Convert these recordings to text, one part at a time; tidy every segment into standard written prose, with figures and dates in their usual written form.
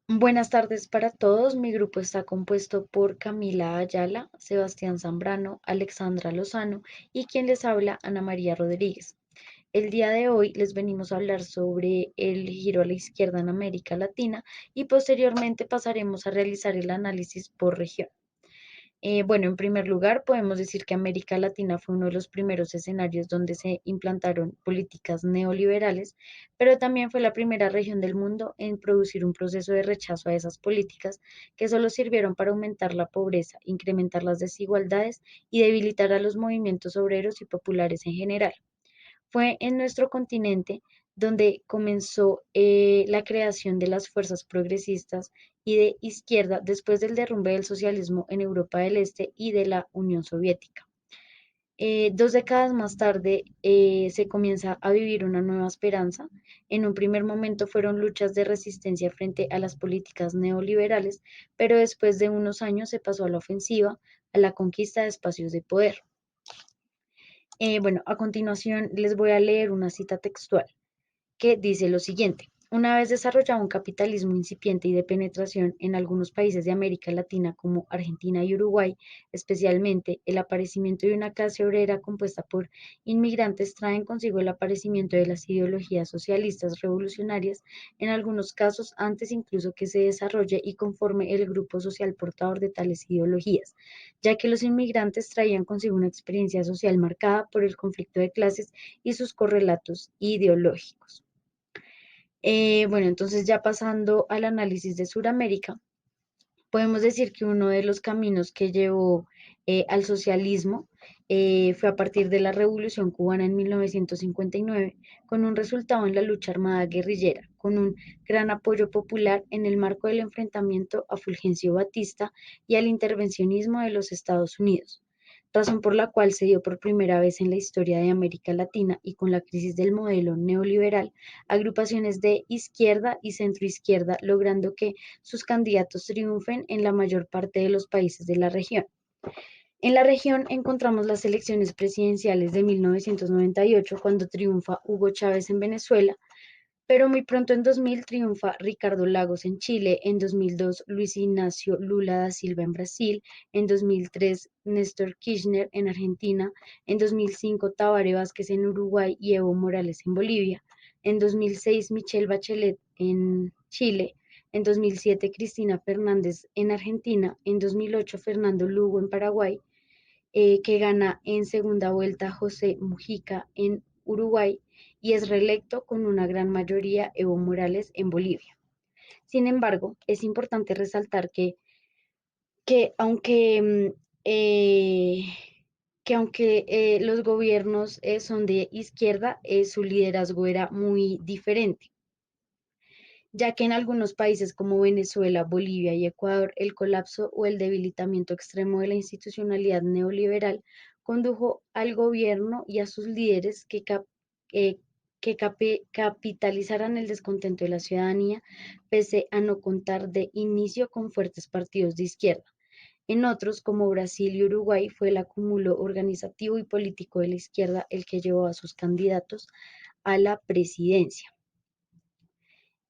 Buenas tardes para todos. Mi grupo está compuesto por Camila Ayala, Sebastián Zambrano, Alexandra Lozano y quien les habla, Ana María Rodríguez. El día de hoy les venimos a hablar sobre el giro a la izquierda en América Latina y posteriormente pasaremos a realizar el análisis por región. Bueno, en primer lugar, podemos decir que América Latina fue uno de los primeros escenarios donde se implantaron políticas neoliberales, pero también fue la primera región del mundo en producir un proceso de rechazo a esas políticas que solo sirvieron para aumentar la pobreza, incrementar las desigualdades y debilitar a los movimientos obreros y populares en general. Fue en nuestro continente donde comenzó la creación de las fuerzas progresistas y de izquierda después del derrumbe del socialismo en Europa del Este y de la Unión Soviética. 2 décadas más tarde se comienza a vivir una nueva esperanza. En un primer momento fueron luchas de resistencia frente a las políticas neoliberales, pero después de unos años se pasó a la ofensiva, a la conquista de espacios de poder. Bueno, a continuación les voy a leer una cita textual que dice lo siguiente. Una vez desarrollado un capitalismo incipiente y de penetración en algunos países de América Latina como Argentina y Uruguay, especialmente el aparecimiento de una clase obrera compuesta por inmigrantes traen consigo el aparecimiento de las ideologías socialistas revolucionarias, en algunos casos antes incluso que se desarrolle y conforme el grupo social portador de tales ideologías, ya que los inmigrantes traían consigo una experiencia social marcada por el conflicto de clases y sus correlatos ideológicos. Bueno, entonces ya pasando al análisis de Sudamérica, podemos decir que uno de los caminos que llevó al socialismo fue a partir de la Revolución Cubana en 1959, con un resultado en la lucha armada guerrillera, con un gran apoyo popular en el marco del enfrentamiento a Fulgencio Batista y al intervencionismo de los Estados Unidos, razón por la cual se dio por primera vez en la historia de América Latina y con la crisis del modelo neoliberal, agrupaciones de izquierda y centroizquierda, logrando que sus candidatos triunfen en la mayor parte de los países de la región. En la región encontramos las elecciones presidenciales de 1998, cuando triunfa Hugo Chávez en Venezuela, pero muy pronto en 2000 triunfa Ricardo Lagos en Chile, en 2002 Luis Ignacio Lula da Silva en Brasil, en 2003 Néstor Kirchner en Argentina, en 2005 Tabaré Vázquez en Uruguay y Evo Morales en Bolivia, en 2006 Michelle Bachelet en Chile, en 2007 Cristina Fernández en Argentina, en 2008 Fernando Lugo en Paraguay, que gana en segunda vuelta José Mujica en Uruguay y es reelecto con una gran mayoría Evo Morales en Bolivia. Sin embargo, es importante resaltar que aunque, eh, los gobiernos son de izquierda, su liderazgo era muy diferente, ya que en algunos países como Venezuela, Bolivia y Ecuador, el colapso o el debilitamiento extremo de la institucionalidad neoliberal condujo al gobierno y a sus líderes eh, capitalizaran el descontento de la ciudadanía, pese a no contar de inicio con fuertes partidos de izquierda. En otros, como Brasil y Uruguay, fue el acúmulo organizativo y político de la izquierda el que llevó a sus candidatos a la presidencia.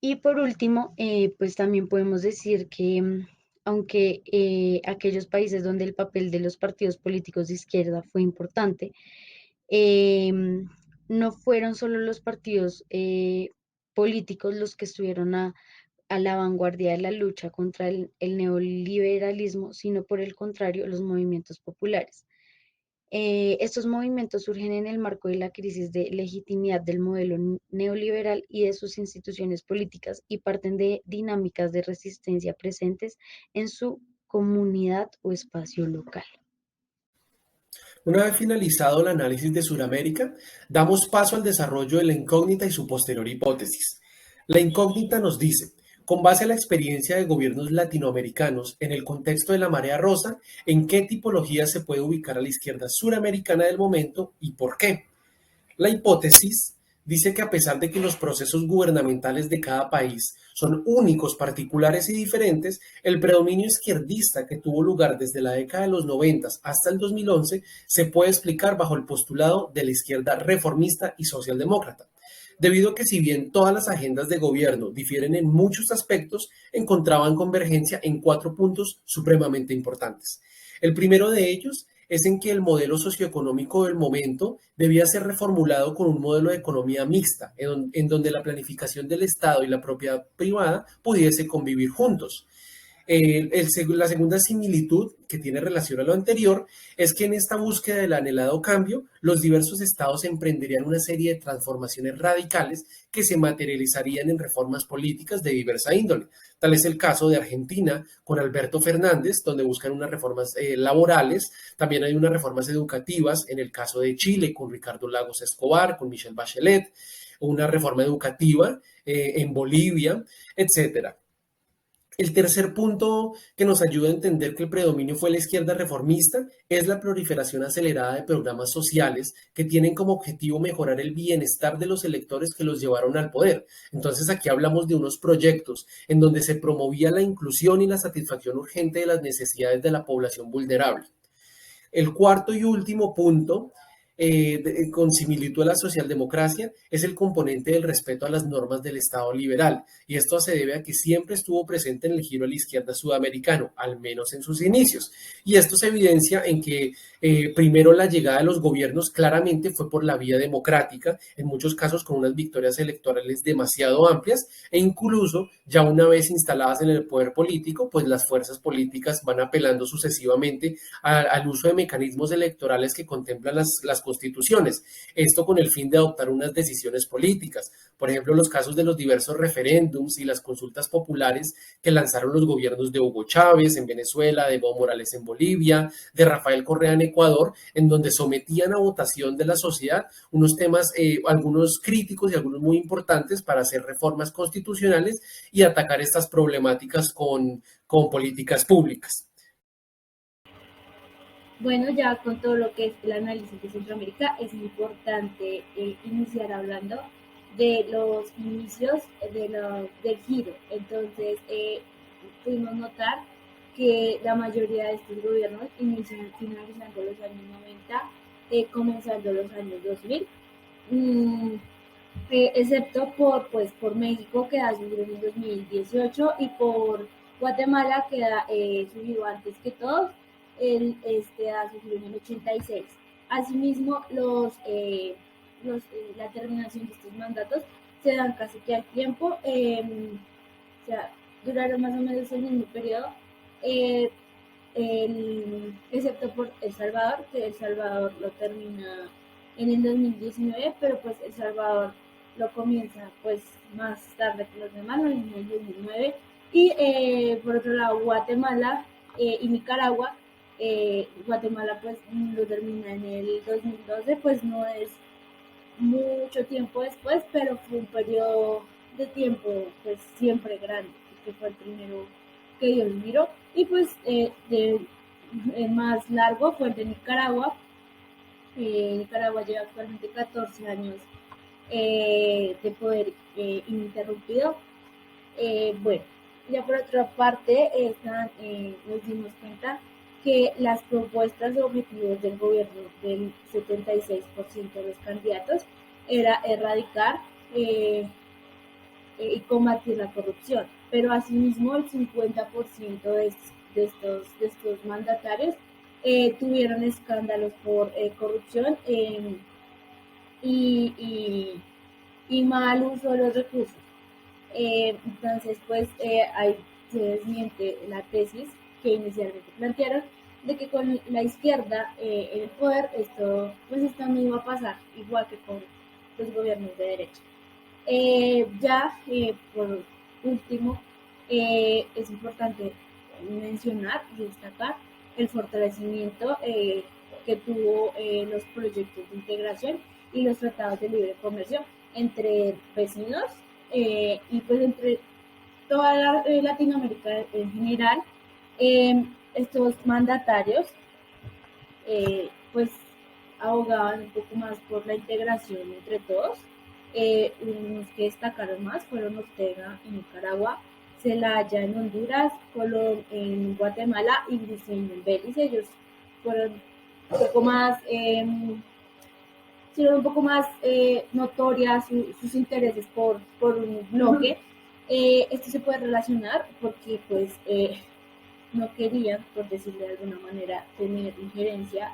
Y por último, pues también podemos decir que aunque aquellos países donde el papel de los partidos políticos de izquierda fue importante, no fueron solo los partidos políticos los que estuvieron a la vanguardia de la lucha contra el neoliberalismo, sino por el contrario, los movimientos populares. Estos movimientos surgen en el marco de la crisis de legitimidad del modelo neoliberal y de sus instituciones políticas y parten de dinámicas de resistencia presentes en su comunidad o espacio local. Una vez finalizado el análisis de Sudamérica, damos paso al desarrollo de la incógnita y su posterior hipótesis. La incógnita nos dice, con base a la experiencia de gobiernos latinoamericanos en el contexto de la marea rosa, ¿en qué tipología se puede ubicar a la izquierda suramericana del momento y por qué? La hipótesis dice que a pesar de que los procesos gubernamentales de cada país son únicos, particulares y diferentes, el predominio izquierdista que tuvo lugar desde la década de los 90 hasta el 2011 se puede explicar bajo el postulado de la izquierda reformista y socialdemócrata. debido a que si bien todas las agendas de gobierno difieren en muchos aspectos, encontraban convergencia en 4 puntos supremamente importantes. El primero de ellos es en que el modelo socioeconómico del momento debía ser reformulado con un modelo de economía mixta, en donde la planificación del Estado y la propiedad privada pudiese convivir juntos. La segunda similitud que tiene relación a lo anterior es que en esta búsqueda del anhelado cambio, los diversos estados emprenderían una serie de transformaciones radicales que se materializarían en reformas políticas de diversa índole. Tal es el caso de Argentina con Alberto Fernández, donde buscan unas reformas laborales. También hay unas reformas educativas en el caso de Chile con Ricardo Lagos Escobar, con Michelle Bachelet, una reforma educativa en Bolivia, etcétera. El tercer punto que nos ayuda a entender que el predominio fue la izquierda reformista es la proliferación acelerada de programas sociales que tienen como objetivo mejorar el bienestar de los electores que los llevaron al poder. Entonces aquí hablamos de unos proyectos en donde se promovía la inclusión y la satisfacción urgente de las necesidades de la población vulnerable. El cuarto y último punto, con similitud a la socialdemocracia, es el componente del respeto a las normas del Estado liberal. Y esto se debe a que siempre estuvo presente en el giro a la izquierda sudamericano, al menos en sus inicios. Y esto se evidencia en que primero la llegada de los gobiernos claramente fue por la vía democrática, en muchos casos con unas victorias electorales demasiado amplias, e incluso ya una vez instaladas en el poder político, pues las fuerzas políticas van apelando sucesivamente al uso de mecanismos electorales que contemplan las constituciones. Esto con el fin de adoptar unas decisiones políticas. Por ejemplo, los casos de los diversos referéndums y las consultas populares que lanzaron los gobiernos de Hugo Chávez en Venezuela, de Evo Morales en Bolivia, de Rafael Correa en Ecuador, en donde sometían a votación de la sociedad unos temas, algunos críticos y algunos muy importantes para hacer reformas constitucionales y atacar estas problemáticas con políticas públicas. Bueno, ya con todo lo que es el análisis de Centroamérica, es importante iniciar hablando de los inicios del giro. Entonces, pudimos notar que la mayoría de estos gobiernos inician finalizando los años 90, comenzando los años 2000, excepto por México, que ha subido en el 2018, y por Guatemala, que ha subido antes que todos, ha subido en el 86. Asimismo, la terminación de estos mandatos se dan casi que al tiempo, o sea, duraron más o menos el mismo periodo, excepto por El Salvador, que El Salvador lo termina en el 2019, pero pues El Salvador lo comienza pues más tarde que los demás, en el 2009. Y por otro lado, Guatemala y Nicaragua, Guatemala pues lo termina en el 2012, pues no es mucho tiempo después, pero fue un periodo de tiempo pues siempre grande, que fue el primero que Dios miró. Y pues el más largo fue el de Nicaragua. Nicaragua lleva actualmente 14 años de poder ininterrumpido. Bueno, ya por otra parte, nos dimos cuenta que las propuestas o objetivos del gobierno del 76% de los candidatos era erradicar y combatir la corrupción, pero asimismo el 50% de estos mandatarios tuvieron escándalos por corrupción y mal uso de los recursos. Entonces, pues ahí se desmiente la tesis que inicialmente plantearon de que con la izquierda en el poder esto no iba a pasar, igual que con los gobiernos de derecha. Por último, es importante mencionar y destacar el fortalecimiento que tuvo los proyectos de integración y los tratados de libre comercio entre vecinos y pues entre toda Latinoamérica en general. Estos mandatarios pues abogaban un poco más por la integración entre todos. Unos que destacaron más fueron Ortega en Nicaragua, Zelaya en Honduras, Colón en Guatemala y Briceño en Belice. Ellos fueron un poco más un poco más notorias sus intereses por un bloque. Esto se puede relacionar porque pues no querían, por decirlo de alguna manera, tener injerencia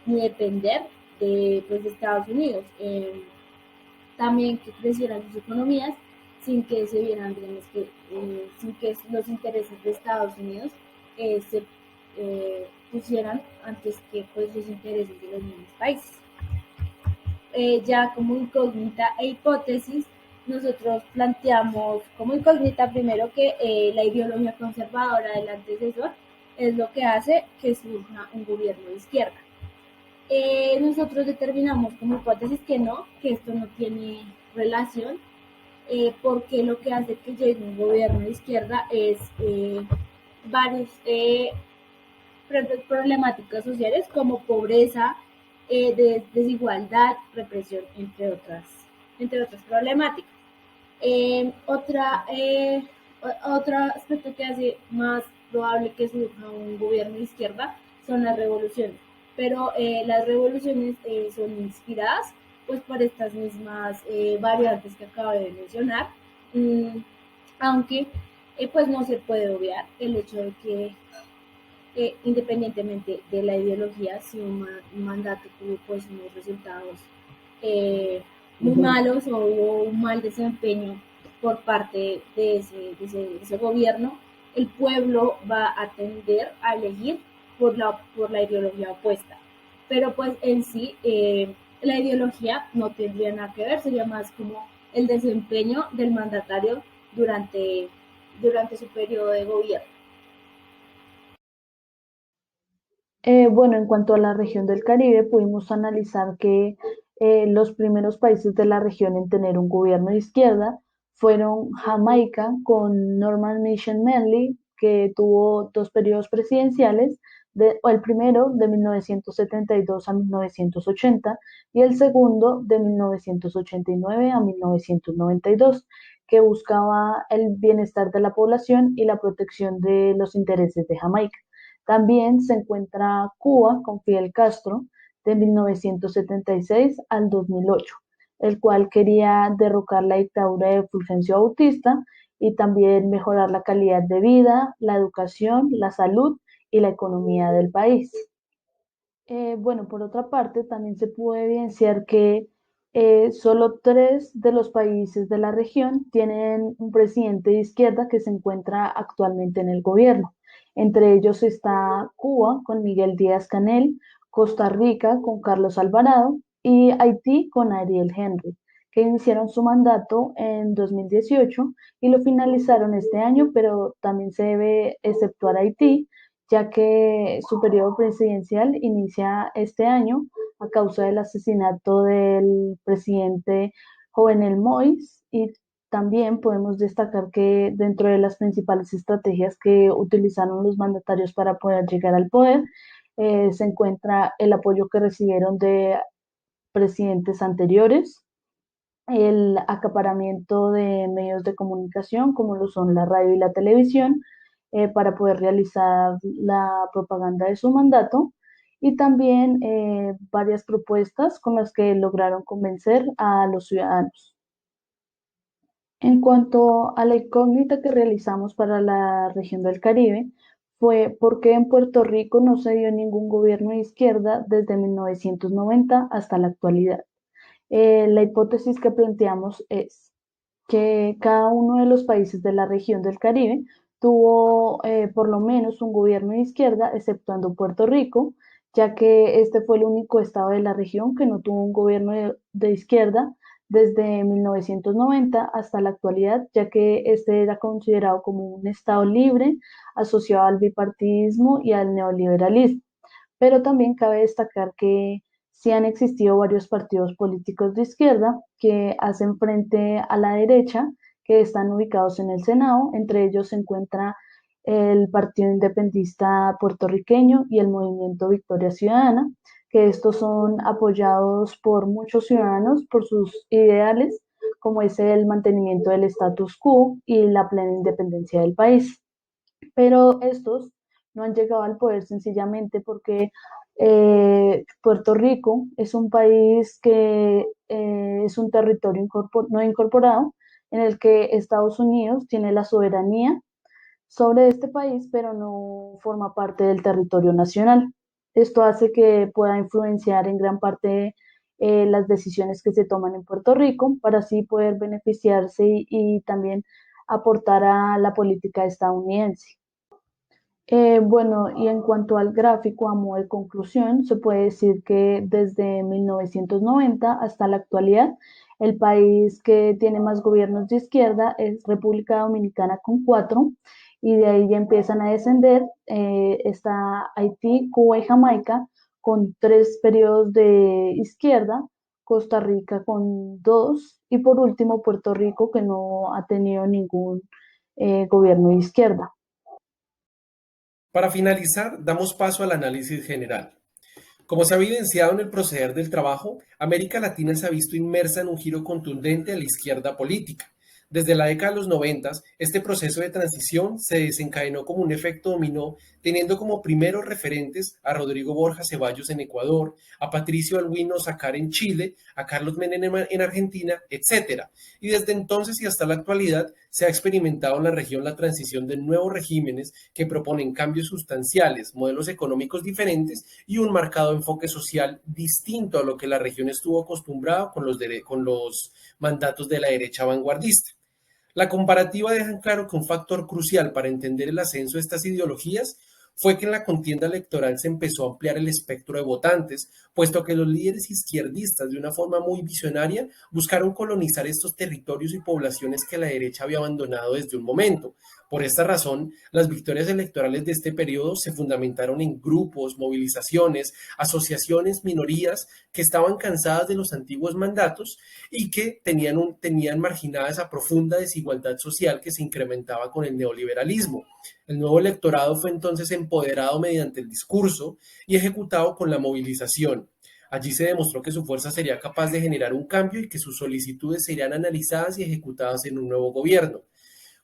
ni depender de Estados Unidos. También que crecieran sus economías sin que se vieran, digamos que, sin que los intereses de Estados Unidos se pusieran antes que pues los intereses de los mismos países. Ya como incógnita e hipótesis, nosotros planteamos como incógnita primero que la ideología conservadora del antecesor es lo que hace que surja un gobierno de izquierda. Nosotros determinamos como hipótesis que no, que esto no tiene relación, porque lo que hace que llegue un gobierno de izquierda es varios problemáticas sociales como pobreza, desigualdad, represión, entre otras problemáticas. Otro aspecto que hace más probable que surja un gobierno de izquierda son las revoluciones, pero las revoluciones son inspiradas pues por estas mismas variantes que acabo de mencionar, mm, aunque pues no se puede obviar el hecho de que independientemente de la ideología, si un mandato tuvo pues unos resultados muy malos o hubo un mal desempeño por parte de ese gobierno, el pueblo va a tender a elegir por la ideología opuesta. Pero pues en sí, la ideología no tendría nada que ver, sería más como el desempeño del mandatario durante su periodo de gobierno. Bueno, en cuanto a la región del Caribe, pudimos analizar que los primeros países de la región en tener un gobierno de izquierda fueron Jamaica con Norman Mission Manley, que tuvo dos periodos presidenciales, el primero de 1972 a 1980 y el segundo de 1989 a 1992, que buscaba el bienestar de la población y la protección de los intereses de Jamaica. También se encuentra Cuba con Fidel Castro de 1976 al 2008, el cual quería derrocar la dictadura de Fulgencio Bautista y también mejorar la calidad de vida, la educación, la salud y la economía del país. Bueno, por otra parte, también se pudo evidenciar que solo tres de los países de la región tienen un presidente de izquierda que se encuentra actualmente en el gobierno. Entre ellos está Cuba con Miguel Díaz-Canel, Costa Rica con Carlos Alvarado y Haití con Ariel Henry, que iniciaron su mandato en 2018 y lo finalizaron este año, pero también se debe exceptuar Haití ya que su periodo presidencial inicia este año a causa del asesinato del presidente Jovenel Moïse y también podemos destacar que dentro de las principales estrategias que utilizaron los mandatarios para poder llegar al poder, se encuentra el apoyo que recibieron de presidentes anteriores, el acaparamiento de medios de comunicación como lo son la radio y la televisión para poder realizar la propaganda de su mandato y también varias propuestas con las que lograron convencer a los ciudadanos. En cuanto a la incógnita que realizamos para la región del Caribe, fue por qué en Puerto Rico no se dio ningún gobierno de izquierda desde 1990 hasta la actualidad. La hipótesis que planteamos es que cada uno de los países de la región del Caribe tuvo por lo menos un gobierno de izquierda, exceptuando Puerto Rico, ya que este fue el único estado de la región que no tuvo un gobierno de izquierda desde 1990 hasta la actualidad, ya que este era considerado como un estado libre, asociado al bipartidismo y al neoliberalismo. Pero también cabe destacar que sí han existido varios partidos políticos de izquierda que hacen frente a la derecha, que están ubicados en el Senado. Entre ellos se encuentra el Partido Independentista Puertorriqueño y el Movimiento Victoria Ciudadana, que estos son apoyados por muchos ciudadanos por sus ideales, como es el mantenimiento del status quo y la plena independencia del país. Pero estos no han llegado al poder sencillamente porque Puerto Rico es un país que es un territorio no incorporado en el que Estados Unidos tiene la soberanía sobre este país, pero no forma parte del territorio nacional. Esto hace que pueda influenciar en gran parte las decisiones que se toman en Puerto Rico para así poder beneficiarse y también aportar a la política estadounidense. Bueno, y en cuanto al gráfico a modo de conclusión, se puede decir que desde 1990 hasta la actualidad, el país que tiene más gobiernos de izquierda es República Dominicana con 4, y de ahí ya empiezan a descender. Está Haití, Cuba y Jamaica con 3 periodos de izquierda, Costa Rica con 2 y por último Puerto Rico, que no ha tenido ningún gobierno de izquierda. Para finalizar, damos paso al análisis general. Como se ha evidenciado en el proceder del trabajo, América Latina se ha visto inmersa en un giro contundente a la izquierda política. Desde la década de los 90, este proceso de transición se desencadenó como un efecto dominó, teniendo como primeros referentes a Rodrigo Borja Ceballos en Ecuador, a Patricio Aylwin Sácar en Chile, a Carlos Menem en Argentina, etc. Y desde entonces y hasta la actualidad se ha experimentado en la región la transición de nuevos regímenes que proponen cambios sustanciales, modelos económicos diferentes y un marcado enfoque social distinto a lo que la región estuvo acostumbrada con los mandatos de la derecha vanguardista. La comparativa deja en claro que un factor crucial para entender el ascenso de estas ideologías fue que en la contienda electoral se empezó a ampliar el espectro de votantes, puesto que los líderes izquierdistas, de una forma muy visionaria, buscaron colonizar estos territorios y poblaciones que la derecha había abandonado desde un momento. Por esta razón, las victorias electorales de este periodo se fundamentaron en grupos, movilizaciones, asociaciones, minorías que estaban cansadas de los antiguos mandatos y que tenían marginada esa profunda desigualdad social que se incrementaba con el neoliberalismo. El nuevo electorado fue entonces empoderado mediante el discurso y ejecutado con la movilización. Allí se demostró que su fuerza sería capaz de generar un cambio y que sus solicitudes serían analizadas y ejecutadas en un nuevo gobierno.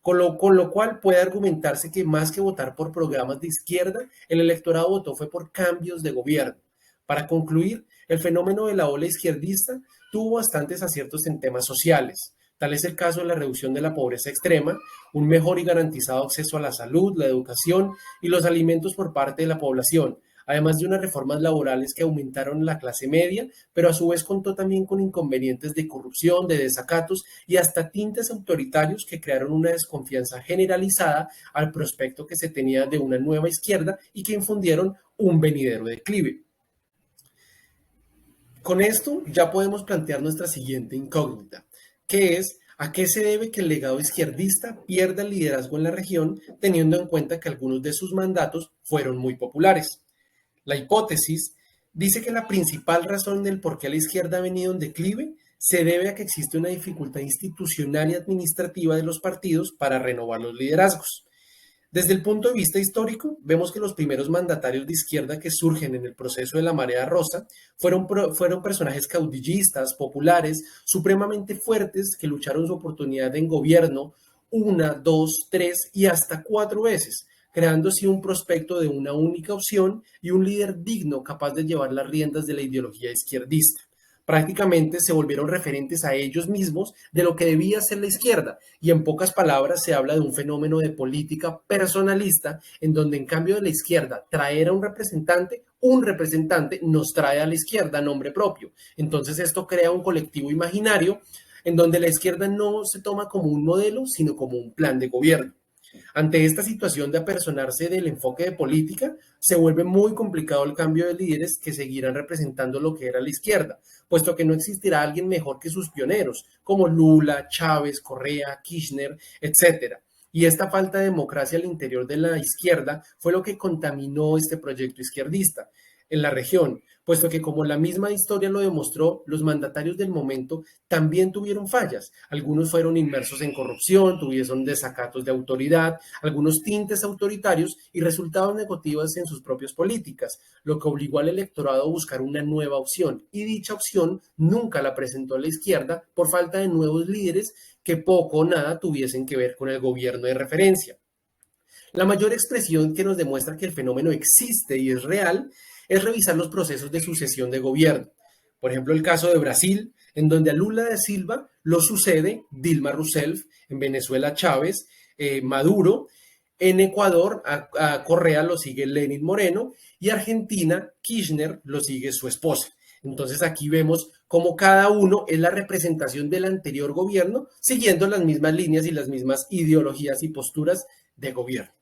Con lo cual puede argumentarse que más que votar por programas de izquierda, el electorado votó fue por cambios de gobierno. Para concluir, el fenómeno de la ola izquierdista tuvo bastantes aciertos en temas sociales. Tal es el caso de la reducción de la pobreza extrema, un mejor y garantizado acceso a la salud, la educación y los alimentos por parte de la población, además de unas reformas laborales que aumentaron la clase media, pero a su vez contó también con inconvenientes de corrupción, de desacatos y hasta tintes autoritarios que crearon una desconfianza generalizada al prospecto que se tenía de una nueva izquierda y que infundieron un venidero declive. Con esto ya podemos plantear nuestra siguiente incógnita, que es ¿a qué se debe que el legado izquierdista pierda el liderazgo en la región, teniendo en cuenta que algunos de sus mandatos fueron muy populares? La hipótesis dice que la principal razón del por qué la izquierda ha venido en declive se debe a que existe una dificultad institucional y administrativa de los partidos para renovar los liderazgos. Desde el punto de vista histórico, vemos que los primeros mandatarios de izquierda que surgen en el proceso de la marea rosa fueron personajes caudillistas, populares, supremamente fuertes, que lucharon su oportunidad en gobierno una, dos, tres y hasta 4 veces, creando así un prospecto de una única opción y un líder digno capaz de llevar las riendas de la ideología izquierdista. Prácticamente se volvieron referentes a ellos mismos de lo que debía ser la izquierda, y en pocas palabras se habla de un fenómeno de política personalista en donde en cambio de la izquierda traer a un representante nos trae a la izquierda nombre propio. Entonces esto crea un colectivo imaginario en donde la izquierda no se toma como un modelo, sino como un plan de gobierno. Ante esta situación de apersonarse del enfoque de política, se vuelve muy complicado el cambio de líderes que seguirán representando lo que era la izquierda, puesto que no existirá alguien mejor que sus pioneros, como Lula, Chávez, Correa, Kirchner, etc. Y esta falta de democracia al interior de la izquierda fue lo que contaminó este proyecto izquierdista en la región, puesto que como la misma historia lo demostró, los mandatarios del momento también tuvieron fallas. Algunos fueron inmersos en corrupción, tuvieron desacatos de autoridad, algunos tintes autoritarios y resultados negativos en sus propias políticas, lo que obligó al electorado a buscar una nueva opción, y dicha opción nunca la presentó la izquierda por falta de nuevos líderes que poco o nada tuviesen que ver con el gobierno de referencia. La mayor expresión que nos demuestra que el fenómeno existe y es real es revisar los procesos de sucesión de gobierno. Por ejemplo, el caso de Brasil, en donde a Lula da Silva lo sucede Dilma Rousseff, en Venezuela Chávez, Maduro, en Ecuador a Correa lo sigue Lenin Moreno y Argentina, Kirchner, lo sigue su esposa. Entonces aquí vemos cómo cada uno es la representación del anterior gobierno, siguiendo las mismas líneas y las mismas ideologías y posturas de gobierno.